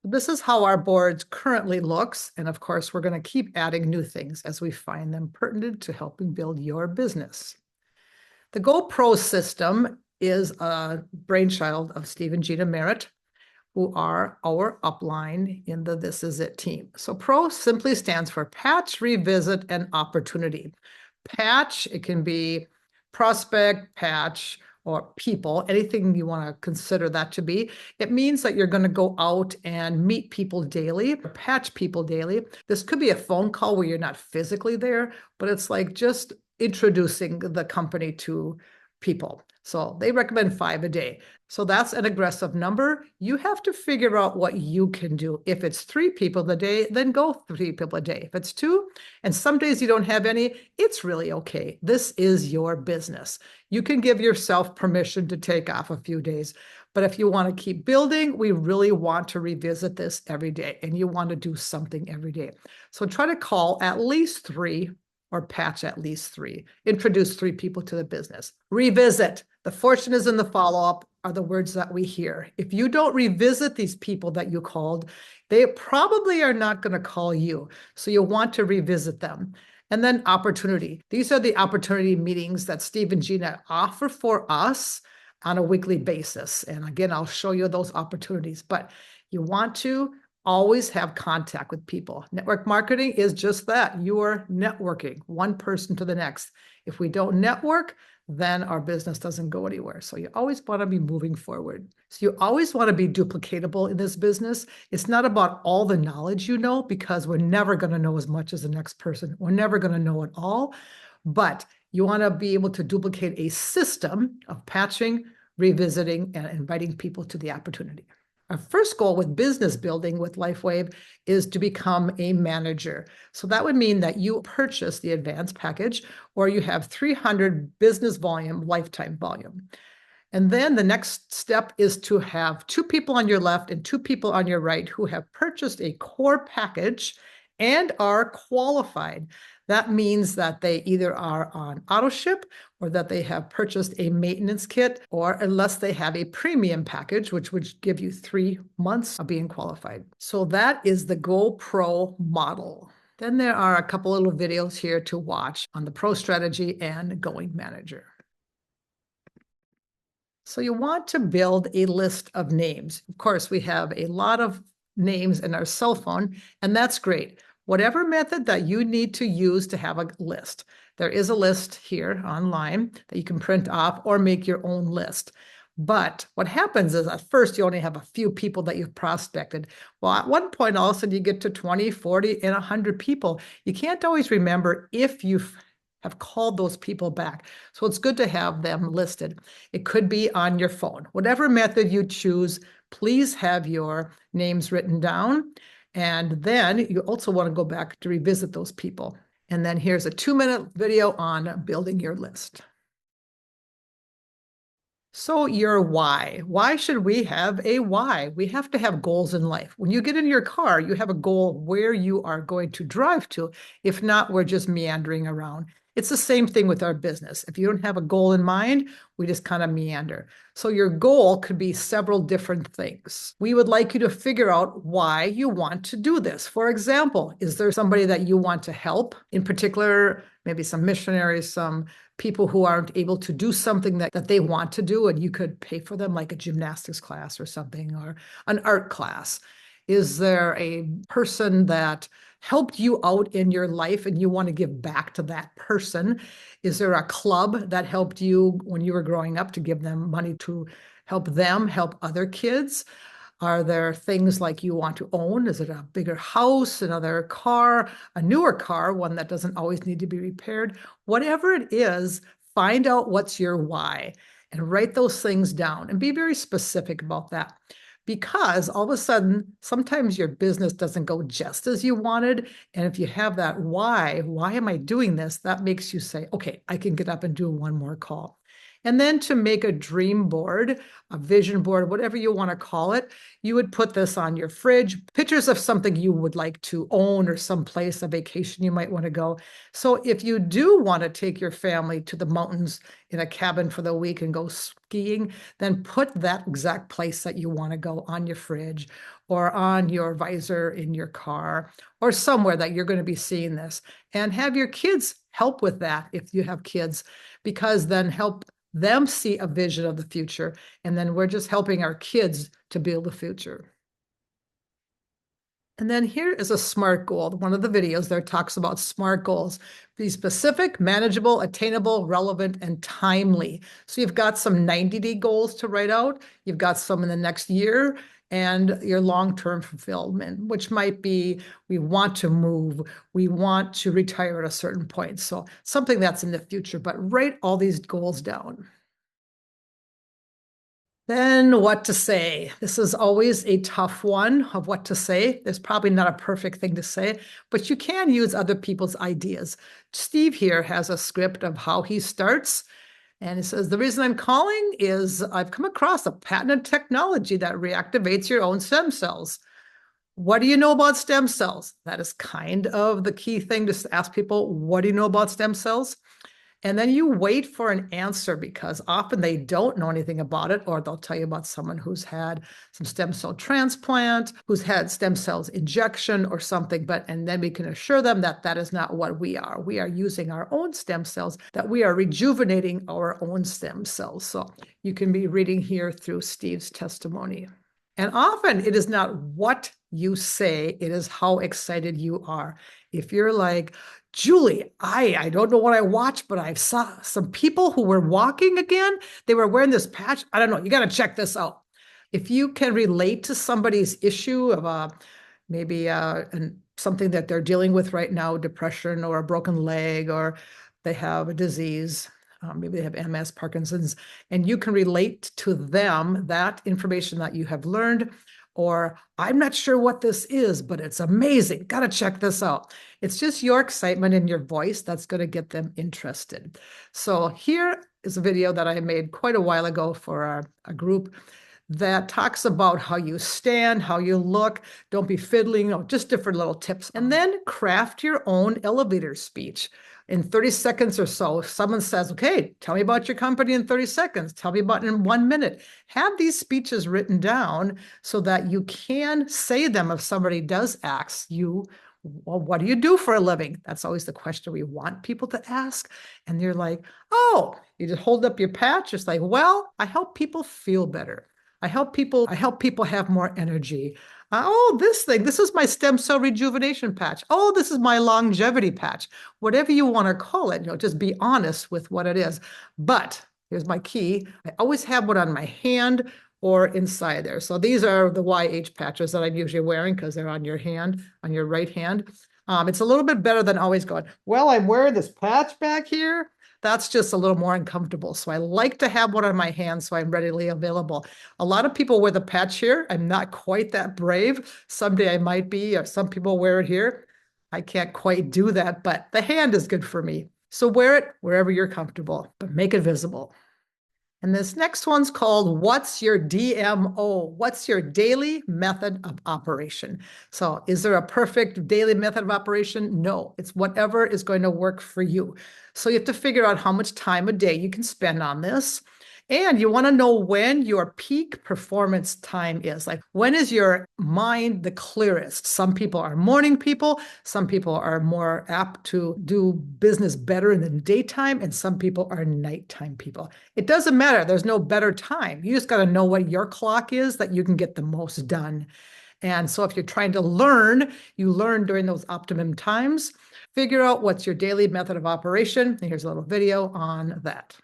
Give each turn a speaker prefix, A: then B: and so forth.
A: This is how our board currently looks. And of course, we're going to keep adding new things as we find them pertinent to helping build your business. The GoPro system is a brainchild of Steve and Gina Merritt, who are our upline in the This Is It team. So PRO simply stands for Patch, Revisit, and Opportunity. Patch, it can be prospect, patch, or people, anything you want to consider that to be. It means that you're going to go out and meet people daily, or patch people daily. This could be a phone call where you're not physically there, but it's like just introducing the company to people. So they recommend 5 a day. So that's an aggressive number. You have to figure out what you can do. If it's 3 people a day, then go 3 people a day. If it's 2, and some days you don't have any, it's really okay. This is your business. You can give yourself permission to take off a few days. But if you want to keep building, we really want to revisit this every day, and you want to do something every day. So try to call at least 3 or patch at least 3. Introduce 3 people to the business. Revisit. The fortune is in the follow-up are the words that we hear. If you don't revisit these people that you called, they probably are not going to call you. So you'll want to revisit them. And then opportunity. These are the opportunity meetings that Steve and Gina offer for us on a weekly basis. And again, I'll show you those opportunities, but you want to always have contact with people. Network marketing is just that. You are networking one person to the next. If we don't network, then our business doesn't go anywhere. So you always want to be moving forward. So you always want to be duplicatable in this business. It's not about all the knowledge you know, because we're never going to know as much as the next person. We're never going to know it all, but you want to be able to duplicate a system of patching, revisiting, and inviting people to the opportunity. Our first goal with business building with LifeWave is to become a manager. So that would mean that you purchase the advanced package, or you have 300 business volume, lifetime volume. And then the next step is to have 2 people on your left and 2 people on your right who have purchased a core package and are qualified. That means that they either are on auto ship or that they have purchased a maintenance kit, or unless they have a premium package, which would give you 3 months of being qualified. So that is the GoPro model. Then there are a couple little videos here to watch on the Pro strategy and Going Manager. So you want to build a list of names. Of course, we have a lot of names in our cell phone, and that's great. Whatever method that you need to use to have a list. There is a list here online that you can print off or make your own list. But what happens is at first you only have a few people that you've prospected. Well, at one point, all of a sudden you get to 20, 40, and 100 people. You can't always remember if you have called those people back. So it's good to have them listed. It could be on your phone. Whatever method you choose, please have your names written down. And then you also want to go back to revisit those people. And then here's a 2-minute video on building your list. So your why. Why should we have a why? We have to have goals in life. When you get in your car, you have a goal where you are going to drive to. If not, we're just meandering around. It's the same thing with our business. If you don't have a goal in mind, we just kind of meander. So your goal could be several different things. We would like you to figure out why you want to do this. For example, is there somebody that you want to help? In particular, maybe some missionaries, some people who aren't able to do something that they want to do, and you could pay for them, like a gymnastics class or something, or an art class. Is there a person that helped you out in your life and you want to give back to that person? Is there a club that helped you when you were growing up to give them money to help them help other kids? Are there things like you want to own? Is it a bigger house, another car, a newer car, one that doesn't always need to be repaired? Whatever it is, find out what's your why and write those things down and be very specific about that. Because all of a sudden, sometimes your business doesn't go just as you wanted. And if you have that why am I doing this? That makes you say, okay, I can get up and do one more call. And then to make a dream board, a vision board, whatever you want to call it, you would put this on your fridge, pictures of something you would like to own or someplace, a vacation you might want to go. So if you do want to take your family to the mountains in a cabin for the week and go skiing, then put that exact place that you want to go on your fridge or on your visor in your car or somewhere that you're going to be seeing this, and have your kids help with that if you have kids, because then help them see a vision of the future. And then we're just helping our kids to build the future. And then here is a SMART goal. One of the videos there talks about SMART goals. Be specific, manageable, attainable, relevant, and timely. So you've got some 90-day goals to write out. You've got some in the next year and your long-term fulfillment, which might be we want to move, we want to retire at a certain point. So something that's in the future, but write all these goals down. Then what to say? This is always a tough one of what to say. There's probably not a perfect thing to say, but you can use other people's ideas. Steve here has a script of how he starts. And he says, the reason I'm calling is I've come across a patented technology that reactivates your own stem cells. What do you know about stem cells? That is kind of the key thing to ask people, what do you know about stem cells? And then you wait for an answer, because often they don't know anything about it, or they'll tell you about someone who's had some stem cell transplant, who's had stem cells injection or something. And then we can assure them that that is not what we are. We are using our own stem cells, that we are rejuvenating our own stem cells. So you can be reading here through Steve's testimony. And often it is not what you say, it is how excited you are. If you're like, Julie, I don't know what I watched, but I saw some people who were walking again. They were wearing this patch. I don't know. You got to check this out. If you can relate to somebody's issue of maybe something that they're dealing with right now, depression or a broken leg, or they have a disease, maybe they have MS, Parkinson's, and you can relate to them that information that you have learned, or I'm not sure what this is, but it's amazing. Got to check this out. It's just your excitement in your voice that's going to get them interested. So here is a video that I made quite a while ago for a group that talks about how you stand, how you look, don't be fiddling, just different little tips. And then craft your own elevator speech. In 30 seconds or so, if someone says, okay, tell me about your company in 30 seconds, tell me about it in 1 minute. Have these speeches written down so that you can say them if somebody does ask you, well, what do you do for a living? That's always the question we want people to ask. And you're like, oh, you just hold up your patch. It's like, well, I help people feel better. I help people have more energy. Oh, this is my stem cell rejuvenation patch. Oh, this is my longevity patch. Whatever you want to call it, just be honest with what it is. But here's my key. I always have one on my hand or inside there. So these are the YH patches that I'm usually wearing because they're on your hand, on your right hand. It's a little bit better than always going, well, I'm wearing this patch back here. That's just a little more uncomfortable. So I like to have one on my hand so I'm readily available. A lot of people wear the patch here. I'm not quite that brave. Someday I might be, or some people wear it here. I can't quite do that, but the hand is good for me. So wear it wherever you're comfortable, but make it visible. And this next one's called, what's your DMO? What's your daily method of operation? So is there a perfect daily method of operation? No, it's whatever is going to work for you. So you have to figure out how much time a day you can spend on this. And you want to know when your peak performance time is. Like, when is your mind the clearest? Some people are morning people. Some people are more apt to do business better in the daytime. And some people are nighttime people. It doesn't matter. There's no better time. You just got to know what your clock is that you can get the most done. And so if you're trying to learn, you learn during those optimum times. Figure out what's your daily method of operation. And here's a little video on that.